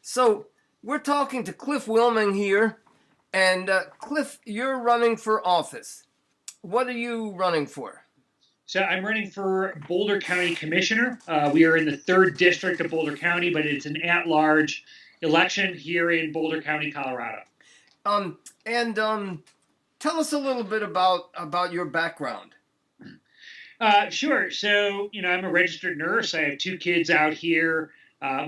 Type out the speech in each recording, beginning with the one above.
So we're talking to Cliff Willmeng here, and Cliff, you're running for office. What are you running for? So I'm running for Boulder County Commissioner. We are in the 3rd district of Boulder County, but it's an at-large election here in Boulder County, Colorado. And tell us a little bit about your background. Sure. So, I'm a registered nurse. I have 2 kids out here.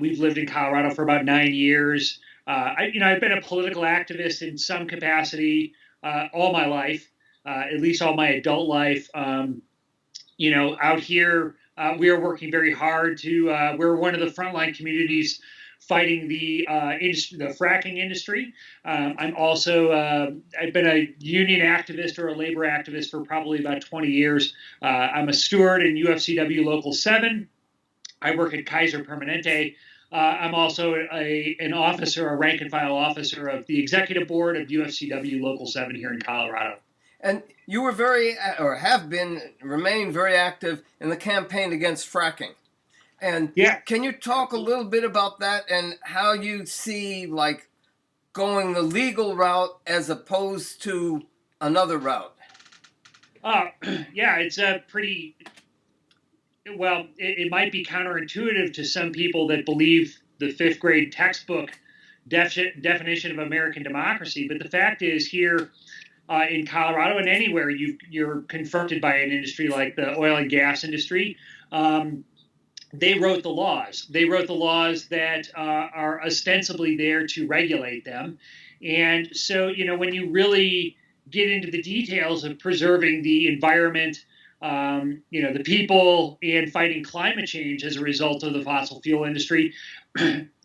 We've lived in Colorado for about 9 years. I've been a political activist in some capacity all my life, at least all my adult life. Out here, we are working very hard to. We're one of the frontline communities fighting the fracking industry. I'm also I've been a union activist or a labor activist for probably about 20 years. I'm a steward in UFCW Local 7. I work at Kaiser Permanente. I'm also an officer, a rank and file officer of the executive board of UFCW Local 7 here in Colorado. And you were remain very active in the campaign against fracking. And yeah, can you talk a little bit about that and how you see going the legal route as opposed to another route? Yeah, it's a pretty well. It might be counterintuitive to some people that believe the 5th grade textbook definition of American democracy, but the fact is here. In Colorado and anywhere you're confronted by an industry like the oil and gas industry, they wrote the laws. They wrote the laws that are ostensibly there to regulate them. And so, when you really get into the details of preserving the environment, the people, and fighting climate change as a result of the fossil fuel industry,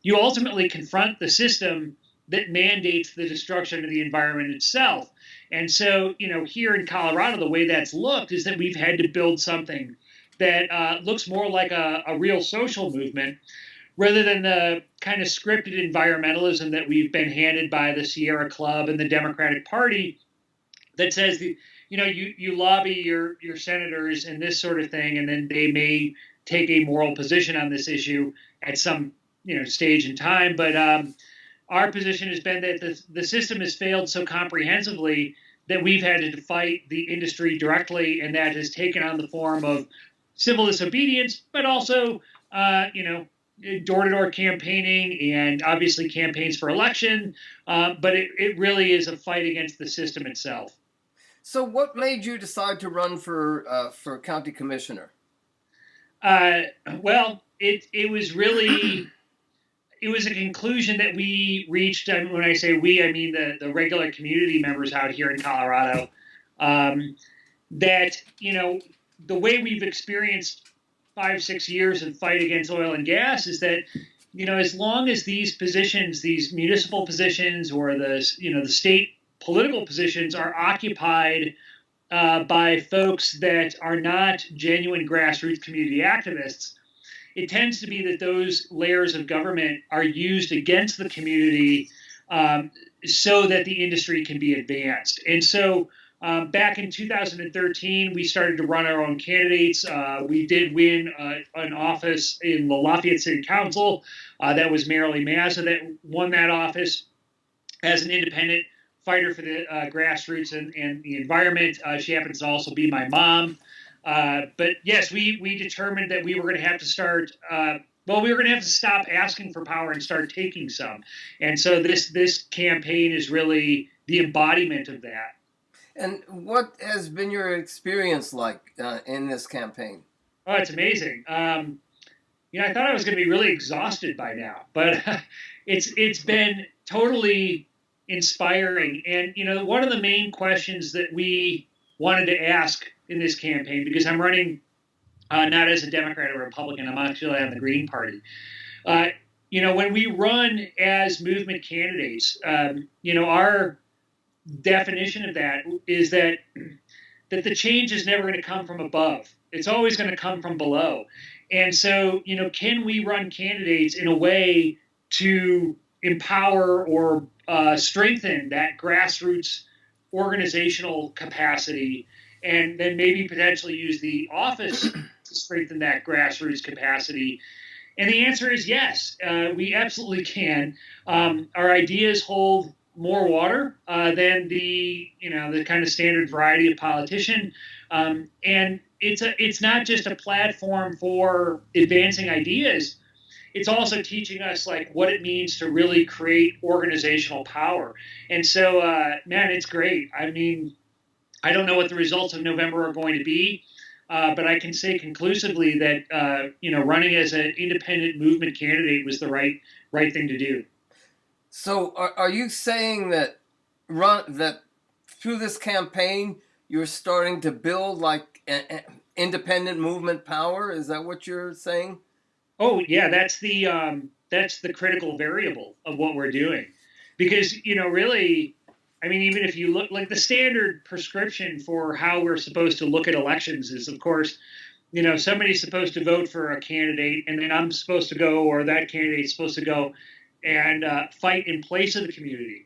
you ultimately confront the system that mandates the destruction of the environment itself. And so, here in Colorado, the way that's looked is that we've had to build something that looks more like a real social movement rather than the kind of scripted environmentalism that we've been handed by the Sierra Club and the Democratic Party that says, you lobby your senators and this sort of thing, and then they may take a moral position on this issue at some, stage in time. But our position has been that the system has failed so comprehensively that we've had to fight the industry directly, and that has taken on the form of civil disobedience, but also, door-to-door campaigning and obviously campaigns for election. But it really is a fight against the system itself. So what made you decide to run for county commissioner? Well, it was really... It was a conclusion that we reached. When I say we, I mean the regular community members out here in Colorado. That the way we've experienced 5-6 years of fight against oil and gas is that as long as these positions, these municipal positions, or the state political positions are occupied by folks that are not genuine grassroots community activists, it tends to be that those layers of government are used against the community so that the industry can be advanced. And so back in 2013, we started to run our own candidates. We did win an office in the Lafayette City Council. That was Marilee Mazza that won that office as an independent fighter for the grassroots and the environment. She happens to also be my mom. But yes, we determined that we were going to have to start. We were going to have to stop asking for power and start taking some. And so this campaign is really the embodiment of that. And what has been your experience like in this campaign? Oh, it's amazing. I thought I was going to be really exhausted by now, but it's been totally inspiring. And one of the main questions that we wanted to ask in this campaign, because I'm running not as a Democrat or Republican, I'm actually on the Green Party. When we run as movement candidates, our definition of that is that the change is never going to come from above. It's always going to come from below. And so, can we run candidates in a way to empower or strengthen that grassroots organizational capacity, and then maybe potentially use the office to strengthen that grassroots capacity? And the answer is yes, we absolutely can. Our ideas hold more water than the kind of standard variety of politician, and it's not just a platform for advancing ideas. It's also teaching us like what it means to really create organizational power. And so, man, it's great. I mean, I don't know what the results of November are going to be, but I can say conclusively that running as an independent movement candidate was the right thing to do. So, are you saying that through this campaign you're starting to build like independent movement power? Is that what you're saying? Oh yeah, that's the critical variable of what we're doing, because really, I mean, even if you look like the standard prescription for how we're supposed to look at elections is, of course, somebody's supposed to vote for a candidate, and then I'm supposed to go, or that candidate's supposed to go and fight in place of the community.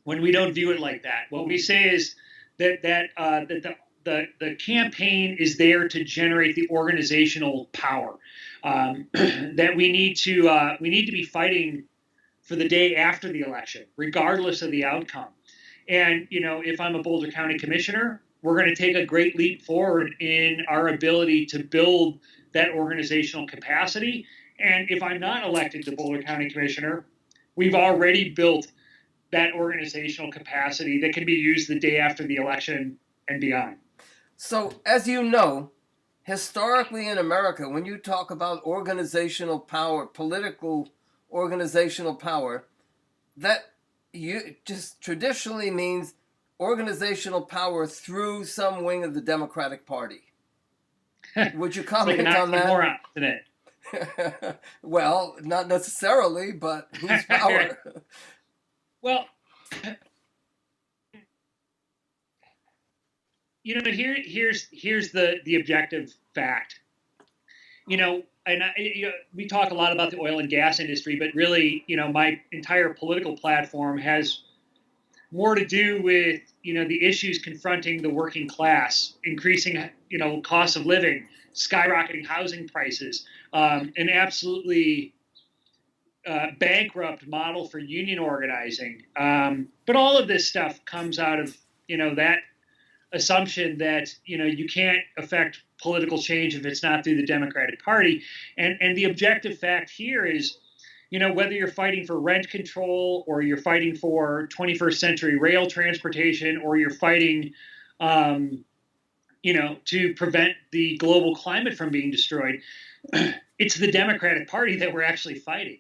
When we don't view it like that, what we say is that the campaign is there to generate the organizational power that we need to be fighting for the day after the election, regardless of the outcome. And if I'm a Boulder County Commissioner, we're going to take a great leap forward in our ability to build that organizational capacity. And if I'm not elected to Boulder County Commissioner, we've already built that organizational capacity that can be used the day after the election and beyond. So, as you know, historically in America, when you talk about organizational power, political organizational power, that you just traditionally means organizational power through some wing of the Democratic Party. Would you comment on that? More than it. Well, not necessarily, but whose power? Well, here's the objective fact. We talk a lot about the oil and gas industry, but really, my entire political platform has more to do with the issues confronting the working class, increasing cost of living, skyrocketing housing prices, an absolutely bankrupt model for union organizing. But all of this stuff comes out of that assumption that you can't affect political change if it's not through the Democratic Party. And the objective fact here is, whether you're fighting for rent control, or you're fighting for 21st century rail transportation, or you're fighting to prevent the global climate from being destroyed, it's the Democratic Party that we're actually fighting.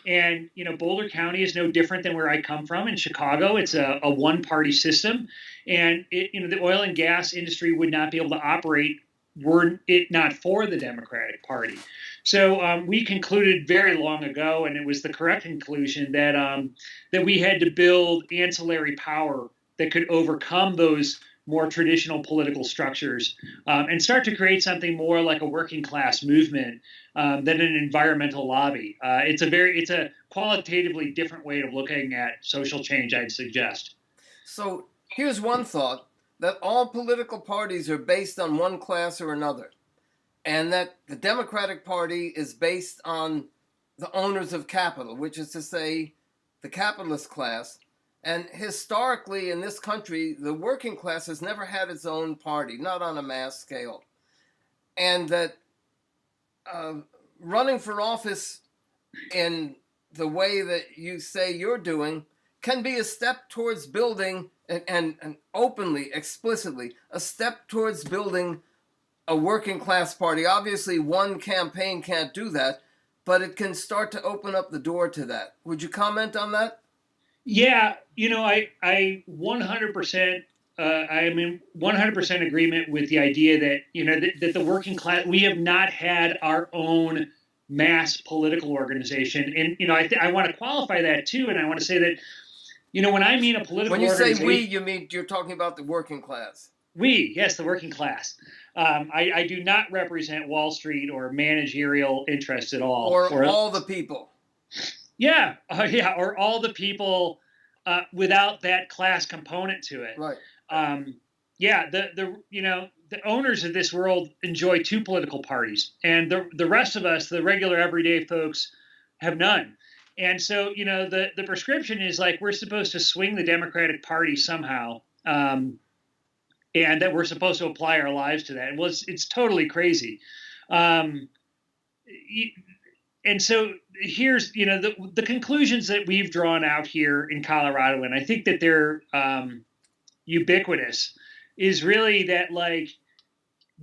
And Boulder County is no different than where I come from in Chicago. It's a one-party system, and the oil and gas industry would not be able to operate were it not for the Democratic Party. So we concluded very long ago, and it was the correct conclusion, that we had to build ancillary power that could overcome those more traditional political structures and start to create something more like a working class movement than an environmental lobby. It's a qualitatively different way of looking at social change, I'd suggest. So here's one thought, that all political parties are based on one class or another, and that the Democratic Party is based on the owners of capital, which is to say the capitalist class. And historically in this country, the working class has never had its own party, not on a mass scale. And that running for office in the way that you say you're doing can be a step towards building, and openly, explicitly, a step towards building a working class party. Obviously, one campaign can't do that, but it can start to open up the door to that. Would you comment on that? Yeah, I 100%. I am in 100% agreement with the idea that that the working class, we have not had our own mass political organization, and I want to qualify that too, and I want to say that when I mean a political when you organization, say we, you mean you're talking about the working class. We, yes, the working class. I do not represent Wall Street or managerial interests at all, or all the people. Yeah, or all the people without that class component to it. Right. yeah, the owners of this world enjoy two political parties, and the rest of us, the regular everyday folks, have none. And so, the prescription is like we're supposed to swing the Democratic Party somehow, and that we're supposed to apply our lives to that. Well, it's totally crazy. Um, and so here's the conclusions that we've drawn out here in Colorado, and I think that they're ubiquitous, is really that like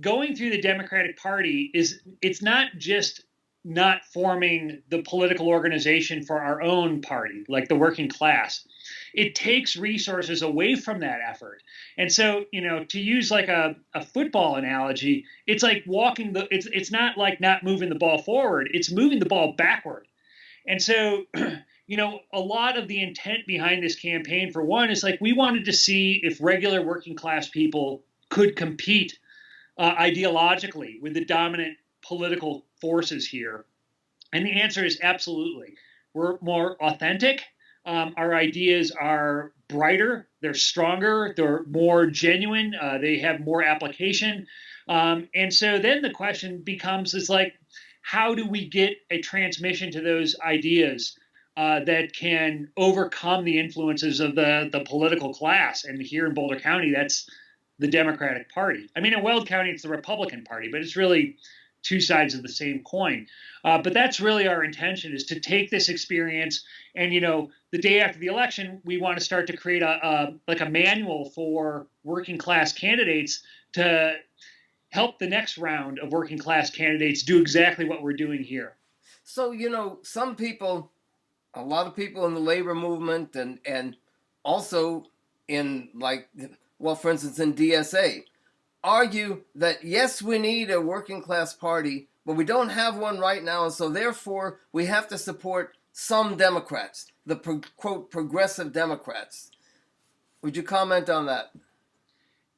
going through the Democratic Party it's not just not forming the political organization for our own party, like the working class. It takes resources away from that effort. And so, to use like a football analogy, it's like it's not like not moving the ball forward, it's moving the ball backward. And so, a lot of the intent behind this campaign, for one, is like we wanted to see if regular working class people could compete ideologically with the dominant political forces here. And the answer is absolutely. We're more authentic. Our ideas are brighter, they're stronger, they're more genuine, they have more application. And so then the question becomes is like, how do we get a transmission to those ideas that can overcome the influences of the political class? And here in Boulder County, that's the Democratic Party. I mean, in Weld County, it's the Republican Party, but it's really two sides of the same coin. But that's really our intention, is to take this experience and, the day after the election, we want to start to create a manual for working class candidates to help the next round of working class candidates do exactly what we're doing here. So, some people, a lot of people in the labor movement and also in for instance, in DSA, argue that yes, we need a working class party, but we don't have one right now, and so therefore we have to support some Democrats, the quote progressive Democrats. Would you comment on that?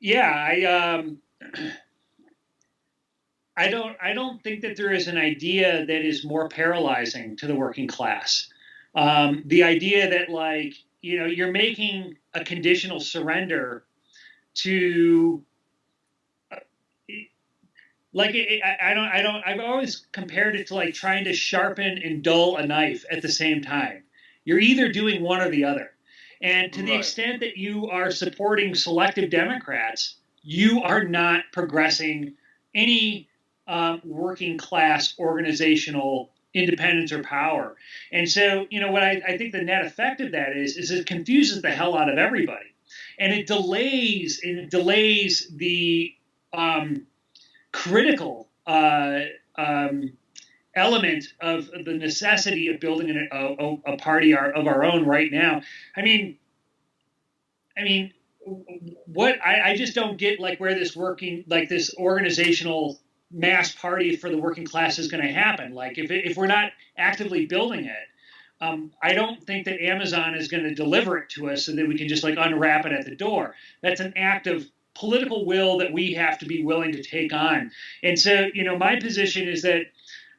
Yeah, I don't think that there is an idea that is more paralyzing to the working class. The idea that you're making a conditional surrender to I've always compared it to like trying to sharpen and dull a knife at the same time. You're either doing one or the other. And to the extent that you are supporting selective Democrats, you are not progressing any working class organizational independence or power. And so, what I think the net effect of that is it confuses the hell out of everybody. And it delays the critical element of the necessity of building a party of our own right now. I mean, what I just don't get where this organizational mass party for the working class is going to happen. If we're not actively building it, I don't think that Amazon is going to deliver it to us so that we can just unwrap it at the door. That's an act of political will that we have to be willing to take on. And so, my position is that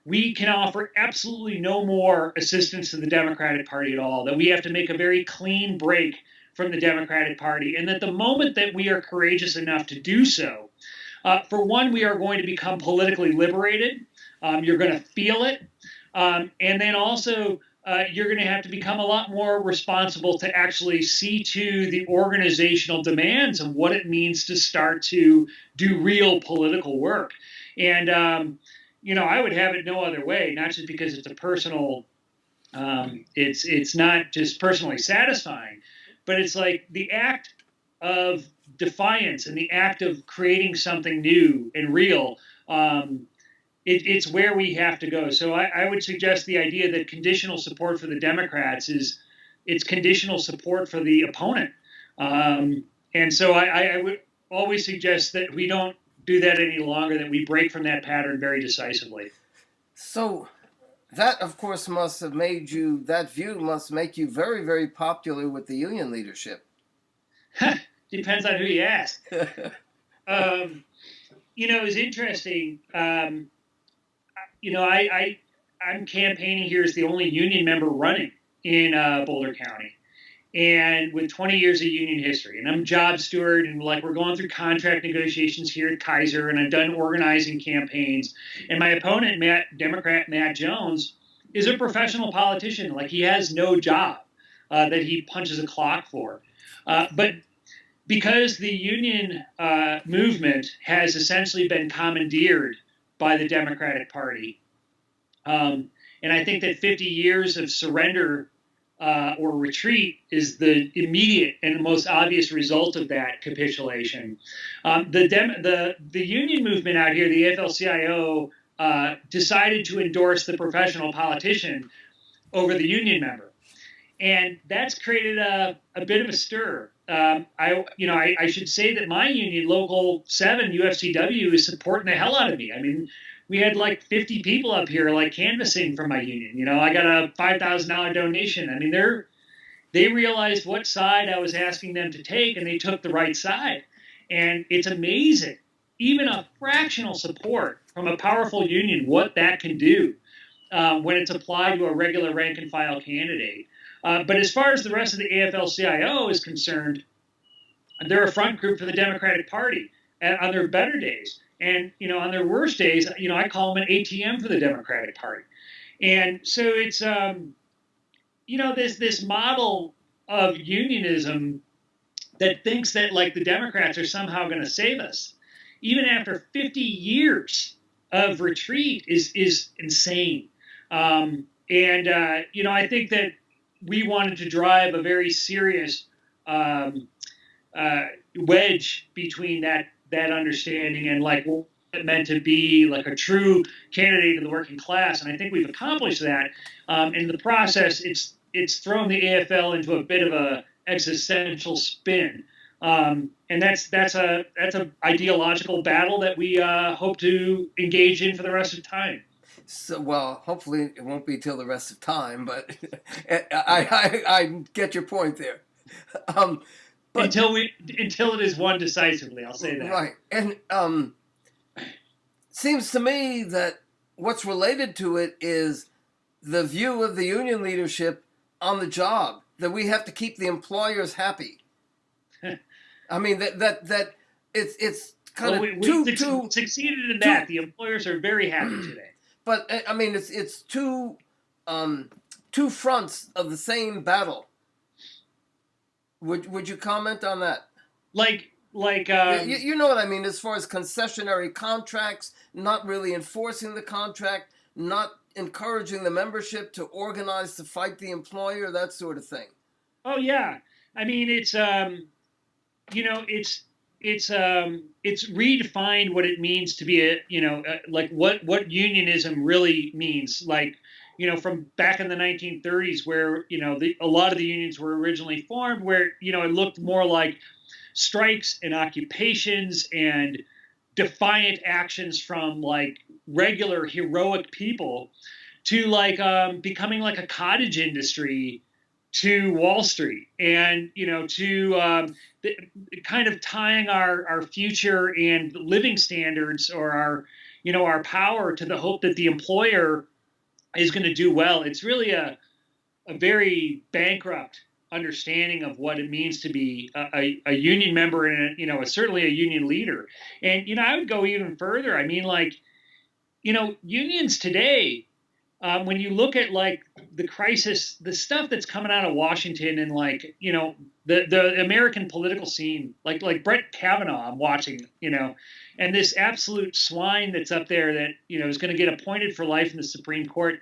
we can offer absolutely no more assistance to the Democratic Party at all, that we have to make a very clean break from the Democratic Party, and that the moment that we are courageous enough to do so, for one, we are going to become politically liberated. You're going to feel it. And then also, you're going to have to become a lot more responsible to actually see to the organizational demands of what it means to start to do real political work. And, I would have it no other way, not just because it's a personal, it's not just personally satisfying, but it's like the act of defiance and the act of creating something new and real. It's where we have to go. So I would suggest the idea that conditional support for the Democrats it's conditional support for the opponent. And so I would always suggest that we don't do that any longer, that we break from that pattern very decisively. So that, of course, that view must make you very, very popular with the union leadership. Depends on who you ask. It's interesting. I'm campaigning here as the only union member running in Boulder County. and with 20 years of union history. And I'm job steward, and like we're going through contract negotiations here at Kaiser, and I've done organizing campaigns. And my opponent, Democrat Matt Jones, is a professional politician. Like he has no job that he punches a clock for. But because the union movement has essentially been commandeered by the Democratic Party, and I think that 50 years of surrender or retreat is the immediate and most obvious result of that capitulation. The union movement out here, the AFL-CIO, decided to endorse the professional politician over the union member, and that's created a bit of a stir. I should say that my union, Local 7 UFCW, is supporting the hell out of me. I mean, we had like 50 people up here like canvassing for my union. I got a $5,000 donation. I mean, they realized what side I was asking them to take, and they took the right side. And it's amazing, even a fractional support from a powerful union, what that can do when it's applied to a regular rank and file candidate. But as far as the rest of the AFL-CIO is concerned, they're a front group for the Democratic Party on their better days. And, on their worst days, I call them an ATM for the Democratic Party. And so it's, this model of unionism that thinks that, like, the Democrats are somehow going to save us, even after 50 years of retreat, is insane. I think that we wanted to drive a very serious wedge between that understanding and like what it meant to be like a true candidate of the working class. And I think we've accomplished that. In the process, it's thrown the AFL into a bit of a existential spin. And that's a ideological battle that we hope to engage in for the rest of time. So, well, hopefully it won't be till the rest of time, but I get your point there. But until it is won decisively, I'll say that. Right. And seems to me that what's related to it is the view of the union leadership on the job, that we have to keep the employers happy. I mean, that it's kind of we succeeded in that. The employers are very happy today. But I mean, it's two fronts of the same battle. Would you comment on that? You know what I mean, as far as concessionary contracts, not really enforcing the contract, not encouraging the membership to organize to fight the employer, that sort of thing. Oh yeah, I mean it's redefined what it means to be like what unionism really means. Like, from back in the 1930s, where a lot of the unions were originally formed, where it looked more like strikes and occupations and defiant actions from like regular heroic people, to like becoming like a cottage industry to Wall Street, and to kind of tying our future and living standards, or our power, to the hope that the employer is going to do well. It's really a very bankrupt understanding of what it means to be a union member and certainly a union leader. And I would go even further. I mean, like, unions today, when you look at like the crisis, the stuff that's coming out of Washington, and like the American political scene, like Brett Kavanaugh, I'm watching, and this absolute swine that's up there that is going to get appointed for life in the Supreme Court.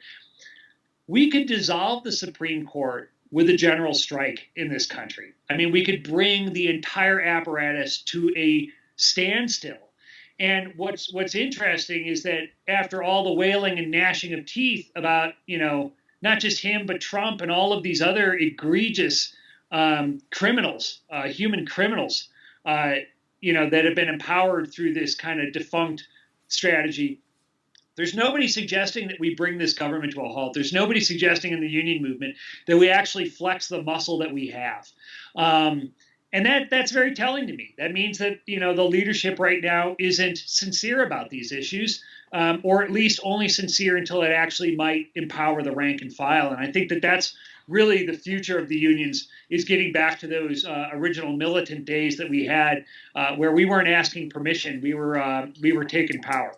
We could dissolve the Supreme Court with a general strike in this country. I mean, we could bring the entire apparatus to a standstill. And what's interesting is that after all the wailing and gnashing of teeth about, not just him, but Trump and all of these other egregious criminals, human criminals, that have been empowered through this kind of defunct strategy, there's nobody suggesting that we bring this government to a halt. There's nobody suggesting in the union movement that we actually flex the muscle that we have. And that's very telling to me. That means that, the leadership right now isn't sincere about these issues, or at least only sincere until it actually might empower the rank and file. And I think that that's really the future of the unions is getting back to those original militant days that we had, where we weren't asking permission, we were taking power.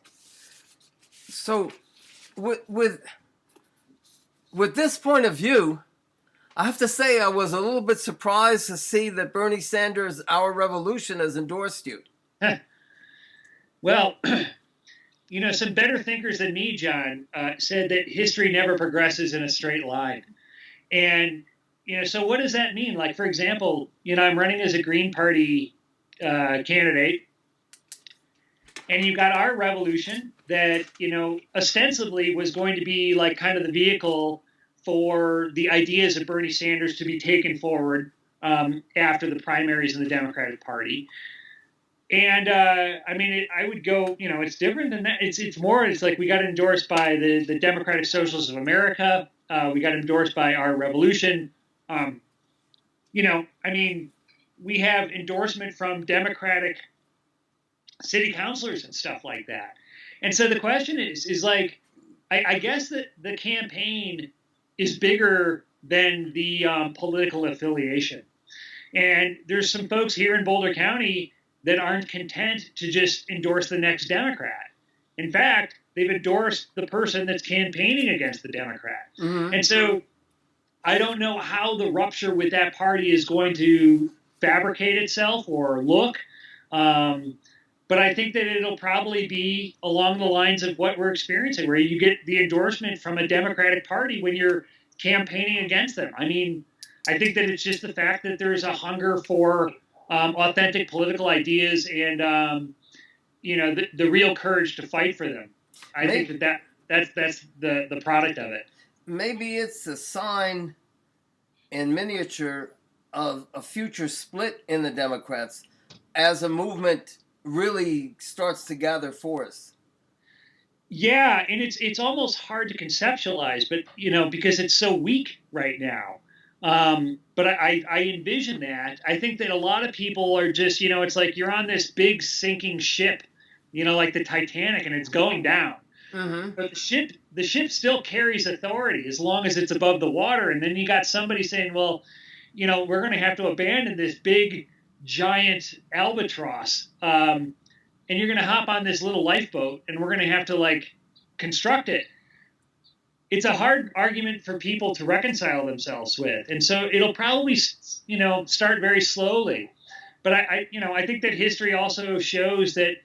So, with this point of view, I have to say I was a little bit surprised to see that Bernie Sanders' Our Revolution has endorsed you. Well, some better thinkers than me, John, said that history never progresses in a straight line. And, so what does that mean? Like, for example, I'm running as a Green Party candidate, and you got Our Revolution that, ostensibly was going to be like kind of the vehicle for the ideas of Bernie Sanders to be taken forward after the primaries in the Democratic Party. And I would go, it's different than that. It's like we got endorsed by the Democratic Socialists of America. We got endorsed by Our Revolution. We have endorsement from Democratic city councilors and stuff like that. And so the question is like, I guess that the campaign is bigger than the political affiliation. And there's some folks here in Boulder County that aren't content to just endorse the next Democrat. In fact, they've endorsed the person that's campaigning against the Democrat. Mm-hmm. And so I don't know how the rupture with that party is going to fabricate itself or look. But I think that it'll probably be along the lines of what we're experiencing, where you get the endorsement from a Democratic Party when you're campaigning against them. I mean, I think that it's just the fact that there's a hunger for authentic political ideas and, the real courage to fight for them. I think that's the product of it. Maybe it's a sign in miniature of a future split in the Democrats as a movement really starts to gather force. Yeah, and it's almost hard to conceptualize, but because it's so weak right now. But I envision that. I think that a lot of people are just, it's like you're on this big sinking ship, like the Titanic, and it's going down. Mm-hmm. But the ship still carries authority as long as it's above the water. And then you got somebody saying, well, we're going to have to abandon this big, giant albatross. And you're going to hop on this little lifeboat, and we're going to have to, construct it. It's a hard argument for people to reconcile themselves with. And so it'll probably, start very slowly. But I think that history also shows that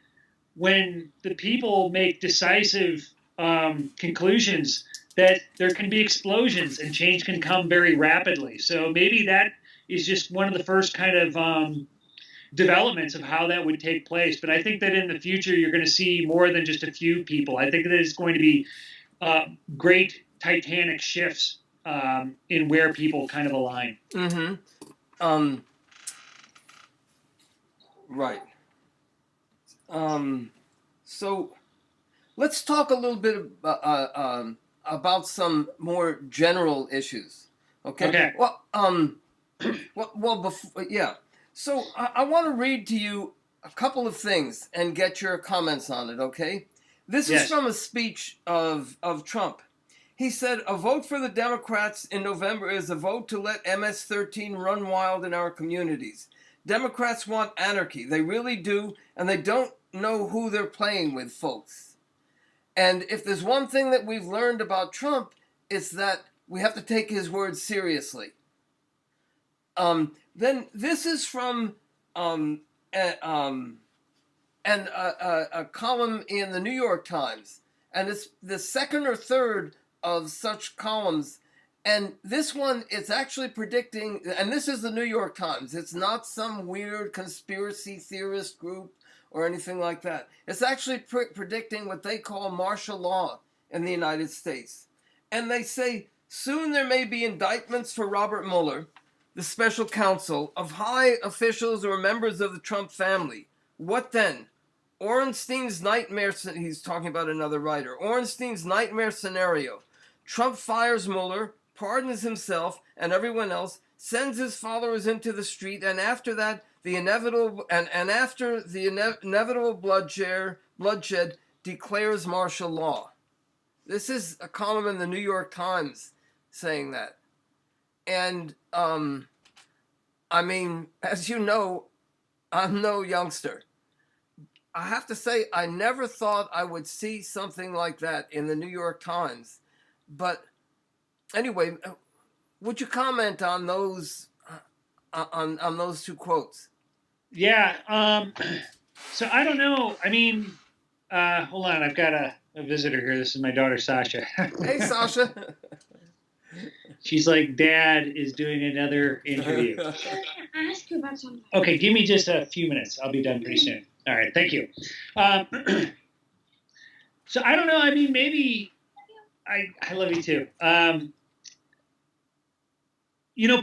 when the people make decisive conclusions, that there can be explosions and change can come very rapidly. So maybe that is just one of the first kind of developments of how that would take place. But I think that in the future, you're going to see more than just a few people. I think that it's going to be great titanic shifts in where people kind of align. Mm-hmm. Right. So let's talk a little bit about some more general issues. Okay. Well, yeah. So I want to read to you a couple of things and get your comments on it. Okay. This is from a speech of Trump. He said, "A vote for the Democrats in November is a vote to let MS-13 run wild in our communities. Democrats want anarchy. They really do, and they don't know who they're playing with, folks." And if there's one thing that we've learned about Trump, it's that we have to take his words seriously. Then this is from a column in the New York Times, and it's the second or third of such columns. And this one, it's actually predicting, and this is the New York Times. It's not some weird conspiracy theorist group or anything like that. It's actually predicting what they call martial law in the United States. And they say, soon there may be indictments for Robert Mueller, the special counsel, of high officials or members of the Trump family. What then? Ornstein's nightmare, he's talking about another writer, Ornstein's nightmare scenario. Trump fires Mueller, pardons himself and everyone else, sends his followers into the street, and after that, the inevitable bloodshed declares martial law. This is a column in the New York Times saying that. And I mean, as you know, I'm no youngster. I have to say, I never thought I would see something like that in the New York Times. But anyway, would you comment on those on those two quotes? Yeah. So I don't know. I mean, hold on. I've got a visitor here. This is my daughter, Sasha. Hey, Sasha. She's like, Dad is doing another interview. I ask you about something. Okay, give me just a few minutes. I'll be done pretty soon. All right, thank you. So I don't know. I mean, maybe I love you too.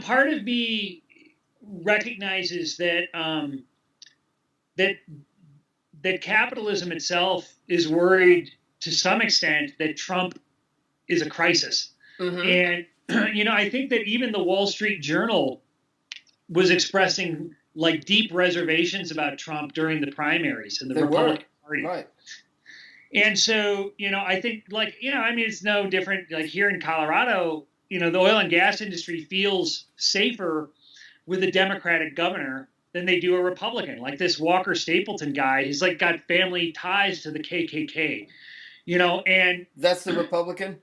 Part of me recognizes that that that capitalism itself is worried to some extent that Trump is a crisis. And I think that even the Wall Street Journal was expressing like deep reservations about Trump during the primaries in the Republican Party. Right. And so, I think I mean, it's no different. Like here in Colorado, the oil and gas industry feels safer with a Democratic governor than they do a Republican. Like this Walker Stapleton guy, he's like got family ties to the KKK, and that's the Republican.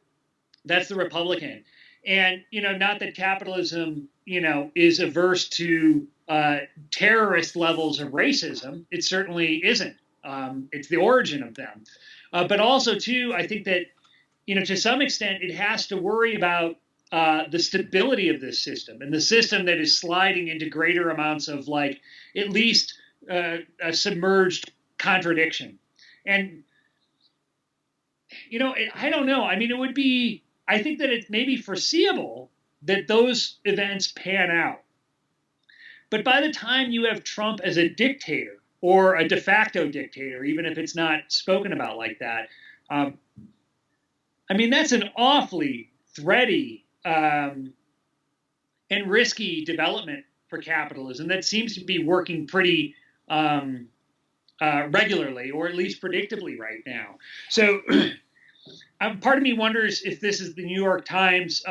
That's the Republican. And, not that capitalism, is averse to terrorist levels of racism. It certainly isn't. It's the origin of them. But also, too, I think that, to some extent, it has to worry about the stability of this system and the system that is sliding into greater amounts of, like, at least a submerged contradiction. And, I don't know. I mean, I think that it may be foreseeable that those events pan out. But by the time you have Trump as a dictator or a de facto dictator, even if it's not spoken about like that, I mean, that's an awfully thready and risky development for capitalism that seems to be working pretty regularly, or at least predictably right now. So part of me wonders if this is the New York Times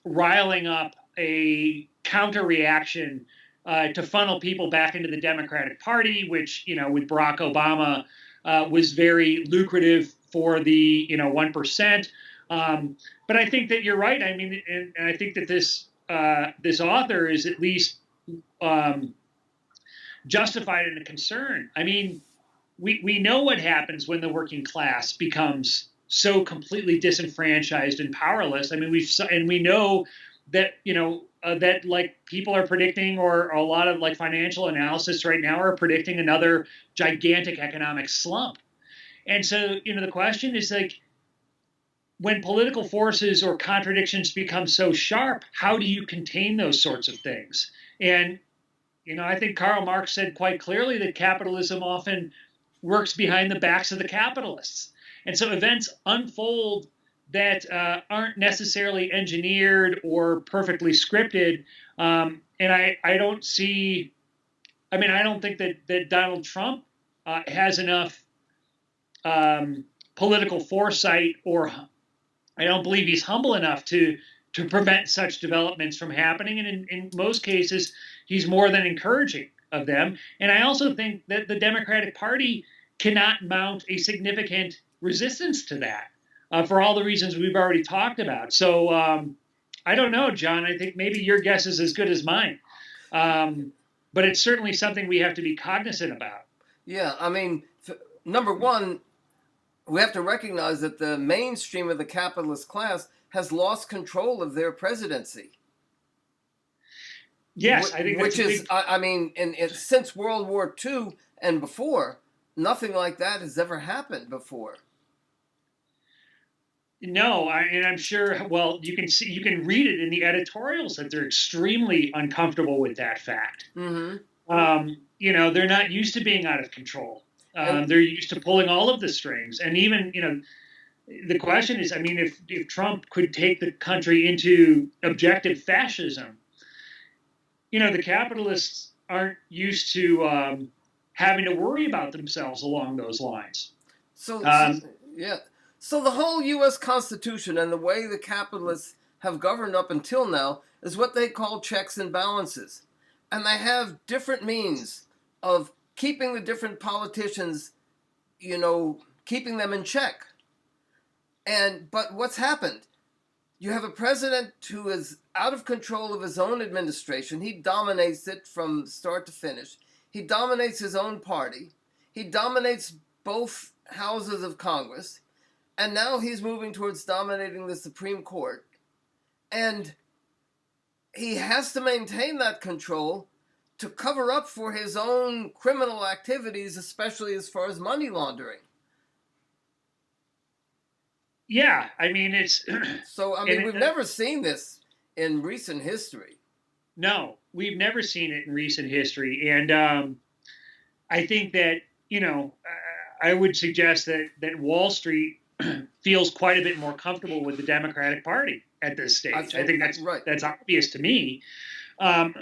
riling up a counter reaction to funnel people back into the Democratic Party, which, with Barack Obama was very lucrative for the 1%. But I think that you're right. I mean, and I think that this author is at least justified in a concern. I mean, we know what happens when the working class becomes so completely disenfranchised and powerless. I mean, we know that that like people are predicting, or a lot of like financial analysis right now are predicting another gigantic economic slump. And so the question is, like, when political forces or contradictions become so sharp, how do you contain those sorts of things? And I think Karl Marx said quite clearly that capitalism often works behind the backs of the capitalists. And so events unfold that aren't necessarily engineered or perfectly scripted. And I don't see, I mean, I don't think that Donald Trump has enough political foresight, or I don't believe he's humble enough to prevent such developments from happening. And in most cases, he's more than encouraging of them. And I also think that the Democratic Party cannot mount a significant resistance to that for all the reasons we've already talked about. So I don't know, John. I think maybe your guess is as good as mine. But it's certainly something we have to be cognizant about. Yeah, I mean, number one, we have to recognize that the mainstream of the capitalist class has lost control of their presidency. Yes, I think which is, I mean, since World War II and before, nothing like that has ever happened before. No, and I'm sure. Well, you can read it in the editorials that they're extremely uncomfortable with that fact. Mm-hmm. They're not used to being out of control. They're used to pulling all of the strings, and even the question is, I mean, if Trump could take the country into objective fascism, the capitalists aren't used to having to worry about themselves along those lines. So yeah. So the whole U.S. Constitution and the way the capitalists have governed up until now is what they call checks and balances. And they have different means of keeping the different politicians, keeping them in check. But what's happened? You have a president who is out of control of his own administration. He dominates it from start to finish. He dominates his own party. He dominates both houses of Congress. And now he's moving towards dominating the Supreme Court. And he has to maintain that control to cover up for his own criminal activities, especially as far as money laundering. Yeah, I mean, it's so. I mean, we've never seen this in recent history. No, we've never seen it in recent history, and I think that I would suggest that Wall Street feels quite a bit more comfortable with the Democratic Party at this stage. I think that's right. That's obvious to me. I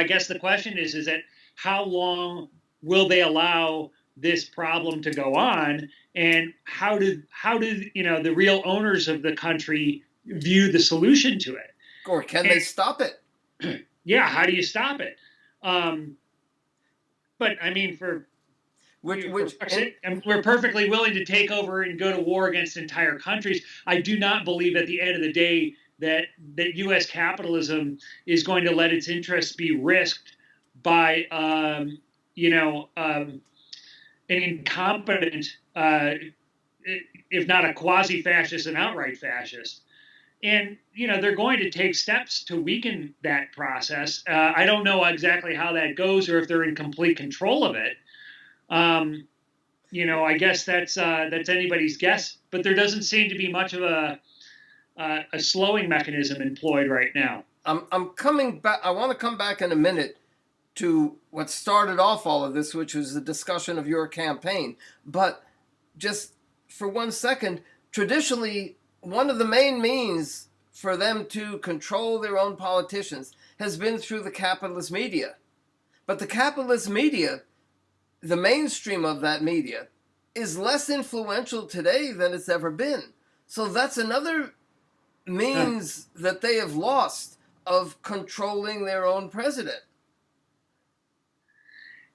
guess the question is that how long will they allow this problem to go on, and how do the real owners of the country view the solution to it? Or can they stop it? Yeah, how do you stop it? But I mean, we're perfectly willing to take over and go to war against entire countries. I do not believe at the end of the day that U.S. capitalism is going to let its interests be risked by an incompetent, if not a quasi-fascist, an outright fascist. And, they're going to take steps to weaken that process. I don't know exactly how that goes or if they're in complete control of it. I guess that's anybody's guess, but there doesn't seem to be much of a slowing mechanism employed right now. I'm coming back. I want to come back in a minute to what started off all of this, which was the discussion of your campaign. But just for 1 second, traditionally, one of the main means for them to control their own politicians has been through the capitalist media. But the capitalist media, the mainstream of that media, is less influential today than it's ever been. So that's another means that they have lost of controlling their own president.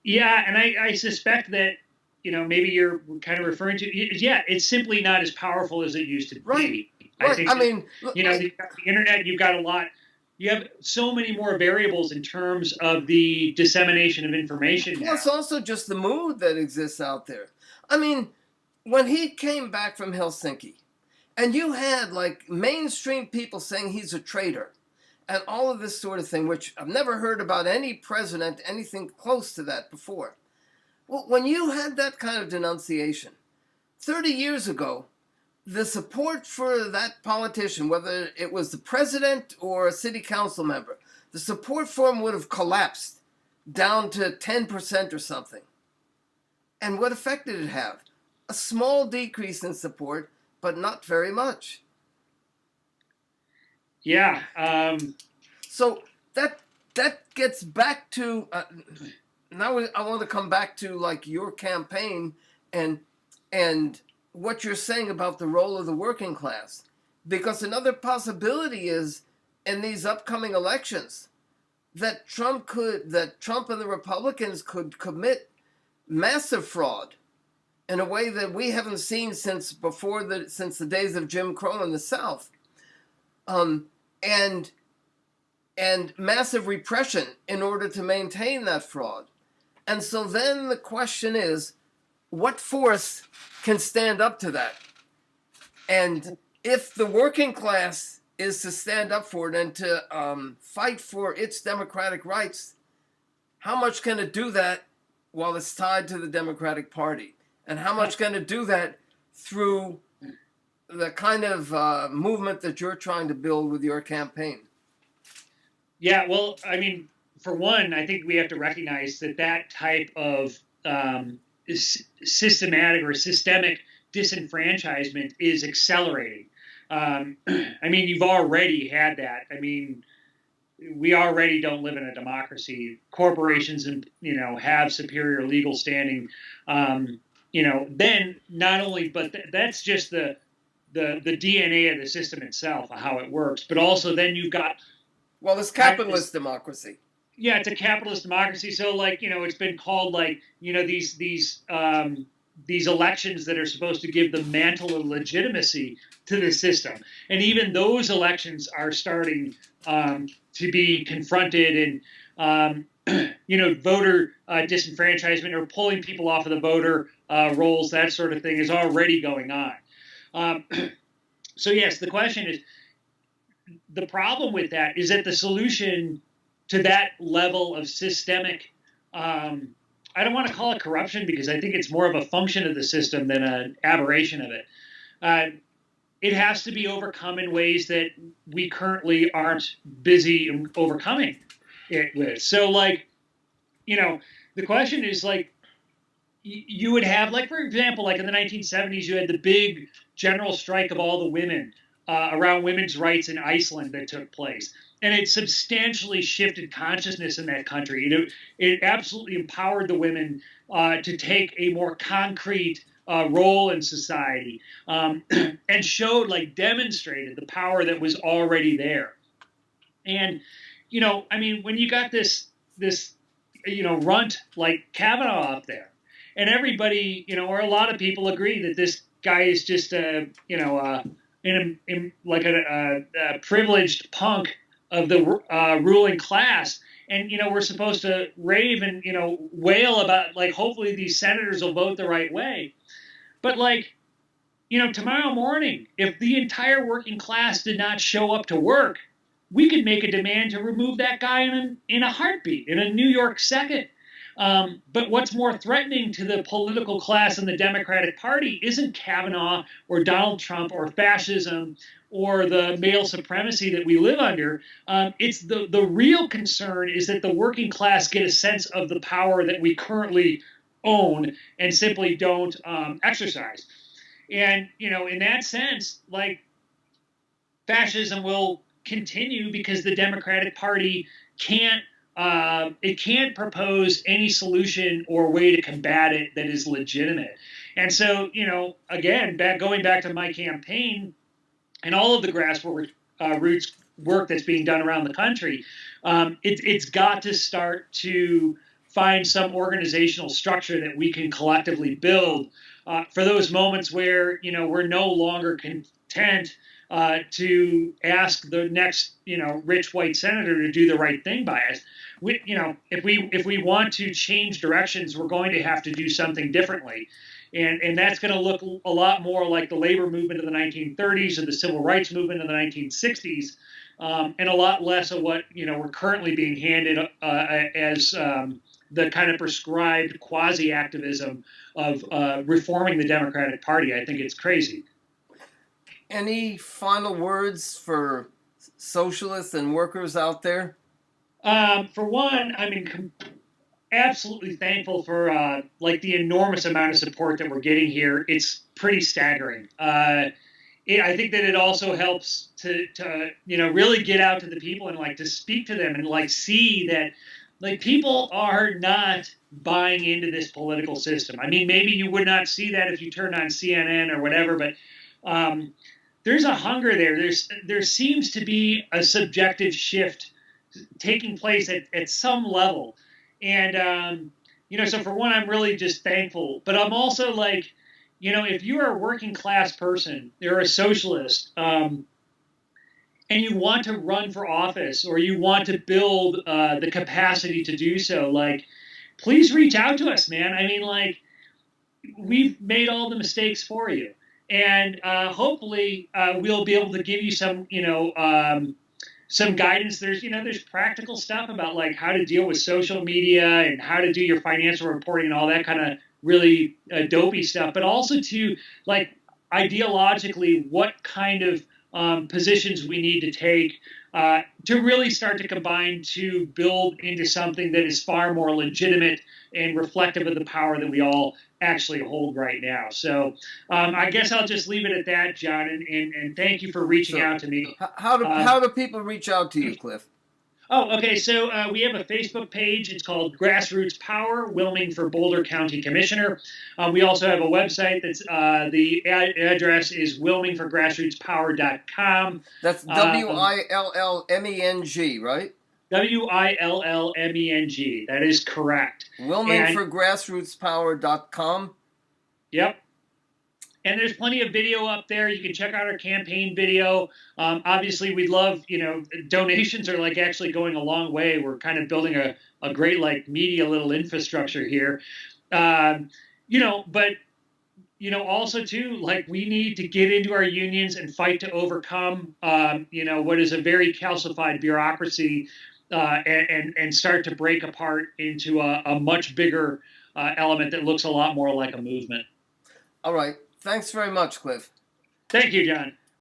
Yeah, and I suspect that, maybe you're kind of referring to, it's simply not as powerful as it used to be. Right. I think the internet, you have so many more variables in terms of the dissemination of information. Plus also just the mood that exists out there. I mean, when he came back from Helsinki, and you had like mainstream people saying he's a traitor, and all of this sort of thing, which I've never heard about any president, anything close to that before. Well, when you had that kind of denunciation, 30 years ago, the support for that politician, whether it was the president or a city council member, the support for him would have collapsed down to 10% or something. And what effect did it have? A small decrease in support, but not very much. Yeah. So that gets back to now. I want to come back to like your campaign and what you're saying about the role of the working class, because another possibility is in these upcoming elections that Trump and the Republicans could commit massive fraud in a way that we haven't seen since the days of Jim Crow in the South. And massive repression in order to maintain that fraud. And so then the question is, what force can stand up to that? And if the working class is to stand up for it and to fight for its democratic rights, how much can it do that while it's tied to the Democratic Party? And how much can it do that through the kind of movement that you're trying to build with your campaign? Yeah, well, I mean, for one, I think we have to recognize that type of systematic or systemic disenfranchisement is accelerating. I mean, you've already had that. I mean, we already don't live in a democracy. Corporations, have superior legal standing. Then not only, but that's just the the DNA of the system itself, how it works. But also then you've got, well, it's capitalist democracy. Yeah, it's a capitalist democracy. So like, it's been called like, these elections that are supposed to give the mantle of legitimacy to the system. And even those elections are starting to be confronted, and voter disenfranchisement or pulling people off of the voter rolls, that sort of thing is already going on. So yes, the question is, the problem with that is that the solution to that level of systemic, I don't want to call it corruption because I think it's more of a function of the system than an aberration of it. It has to be overcome in ways that we currently aren't busy overcoming it with. So like, the question is like, you would have, like, for example, like in the 1970s, you had the big general strike of all the women around women's rights in Iceland that took place. And it substantially shifted consciousness in that country. It absolutely empowered the women to take a more concrete role in society, and showed, like, demonstrated the power that was already there. And, I mean, when you got this runt like Kavanaugh up there, and everybody, or a lot of people agree that this guy is just a privileged punk of the ruling class. And, we're supposed to rave and, wail about, like, hopefully these senators will vote the right way. But, like, tomorrow morning, if the entire working class did not show up to work, we could make a demand to remove that guy in a heartbeat, in a New York second. But what's more threatening to the political class in the Democratic Party isn't Kavanaugh or Donald Trump or fascism or the male supremacy that we live under. It's the real concern is that the working class get a sense of the power that we currently own and simply don't exercise. And, in that sense, like, fascism will continue because the Democratic Party can't propose any solution or way to combat it that is legitimate. And so, again, going back to my campaign and all of the grassroots work that's being done around the country, it's got to start to find some organizational structure that we can collectively build for those moments where, we're no longer content to ask the next, rich white senator to do the right thing by us. If we want to change directions, we're going to have to do something differently. And that's going to look a lot more like the labor movement of the 1930s or the civil rights movement of the 1960s, and a lot less of what, we're currently being handed as the kind of prescribed quasi-activism of reforming the Democratic Party. I think it's crazy. Any final words for socialists and workers out there? For one, I mean, absolutely thankful for like the enormous amount of support that we're getting here. It's pretty staggering. I think that it also helps to really get out to the people and, like, to speak to them and, like, see that, like, people are not buying into this political system. I mean, maybe you would not see that if you turned on CNN or whatever, but there's a hunger there. There seems to be a subjective shift taking place at some level. And, so for one, I'm really just thankful. But I'm also like, if you are a working class person, you're a socialist, and you want to run for office or you want to build the capacity to do so, like, please reach out to us, man. I mean, like, we've made all the mistakes for you. And hopefully we'll be able to give you some, some guidance. There's practical stuff about, like, how to deal with social media and how to do your financial reporting and all that kind of really dopey stuff, but also to, like, ideologically what kind of positions we need to take to really start to combine to build into something that is far more legitimate and reflective of the power that we all actually hold right now. So I guess I'll just leave it at that, John, and thank you for reaching out to me. How do people reach out to you, Cliff? Oh, okay. So we have a Facebook page. It's called Grassroots Power, Willmeng for Boulder County Commissioner. We also have a website that's the address is willmengforgrassrootspower.com. That's Willmeng, right? Willmeng. That is correct. And Willmengforgrassrootspower.com. yep. And there's plenty of video up there. You can check out our campaign video. Obviously, we'd love, donations are like actually going a long way. We're kind of building a great like media little infrastructure here. But also too, like we need to get into our unions and fight to overcome, what is a very calcified bureaucracy, and start to break apart into a much bigger element that looks a lot more like a movement. All right. Thanks very much, Cliff. Thank you, John.